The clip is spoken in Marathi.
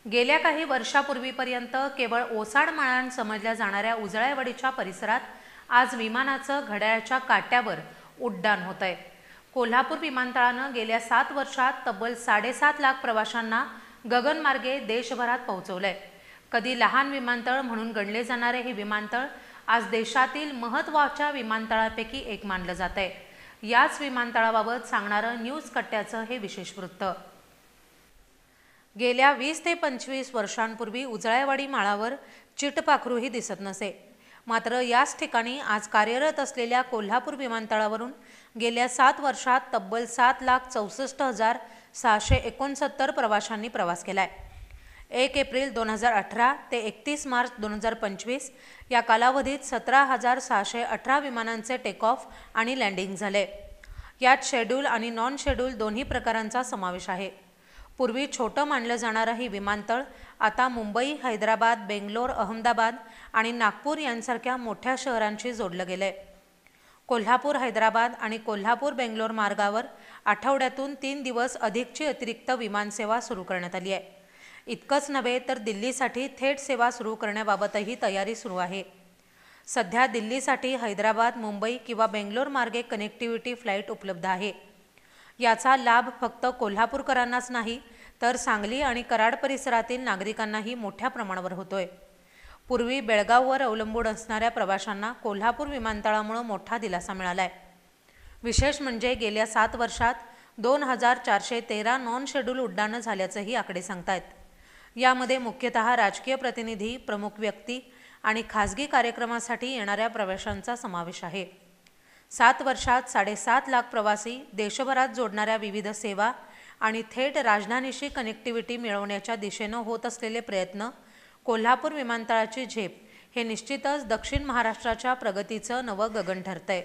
गेल्या काही वर्षापूर्वीपर्यंत केवळ ओसाड माळान समजल्या जाणाऱ्या उजळाईवाडीच्या परिसरात आज विमानाचं घड्याळाच्या काट्यावर उड्डाण होतंय। कोल्हापूर विमानतळानं गेल्या 7 वर्षात तब्बल 7.5 लाख प्रवाशांना गगनमार्गे देशभरात पोहोचवलंय। कधी लहान विमानतळ म्हणून गणले जाणारे हे विमानतळ आज देशातील महत्त्वाच्या विमानतळांपैकी एक मानलं जातंय। याच विमानतळाबाबत सांगणारं न्यूज कट्ट्याचं हे विशेष वृत्त। गेल्या 20 ते 25 वर्षांपूर्वी उजळाईवाडी माळावर चिटपाखरूही दिसत नसे। मात्र याच ठिकाणी आज कार्यरत असलेल्या कोल्हापूर विमानतळावरून गेल्या 7 वर्षात तब्बल 7,64,669 प्रवाशांनी प्रवास केलाय। 1 एप्रिल 2018 ते 31 मार्च 2025 या कालावधीत 17,618 विमानांचे टेक ऑफ आणि लँडिंग झाले। यात शेड्यूल आणि नॉन शेड्यूल दोन्ही प्रकारांचा समावेश आहे। पूर्वी छोटं मानलं जाणारं हे विमानतळ आता मुंबई, हैदराबाद, बेंगलोर, अहमदाबाद आणि नागपूर यांसारख्या मोठ्या शहरांशी जोडलं गेलंय। कोल्हापूर, हैदराबाद आणि कोल्हापूर, बेंगलोर मार्गावर आठवड्यातून 3 दिवस अधिकची अतिरिक्त विमानसेवा सुरू करण्यात आली आहे। इतकंच नव्हे तर दिल्लीसाठी थेट सेवा सुरू करण्याबाबतही तयारी सुरू आहे। सध्या दिल्लीसाठी हैदराबाद, मुंबई किंवा बेंगलोर मार्गे कनेक्टिव्हिटी फ्लाईट उपलब्ध आहे। याचा लाभ फक्त कोल्हापूरकरांनाच नाही तर सांगली आणि कराड परिसरातील नागरिकांनाही मोठ्या प्रमाणावर होतोय। पूर्वी बेळगाववर अवलंबून असणाऱ्या प्रवाशांना कोल्हापूर विमानतळामुळे मोठा दिलासा मिळालाय। विशेष म्हणजे गेल्या 7 वर्षात 2,413 नॉन शेड्यूल उड्डाणं झाल्याचंही आकडे सांगतायत। यामध्ये मुख्यतः राजकीय प्रतिनिधी, प्रमुख व्यक्ती आणि खासगी कार्यक्रमासाठी येणाऱ्या प्रवाशांचा समावेश आहे। 7 वर्षात 7.5 लाख प्रवासी, देशभरात जोडणाऱ्या विविध सेवा आणि थेट राजधानीशी कनेक्टिव्हिटी मिळवण्याच्या दिशेनं होत असलेले प्रयत्न, कोल्हापूर विमानतळाची झेप हे निश्चितच दक्षिण महाराष्ट्राच्या प्रगतीचं नवं गगन ठरतंय।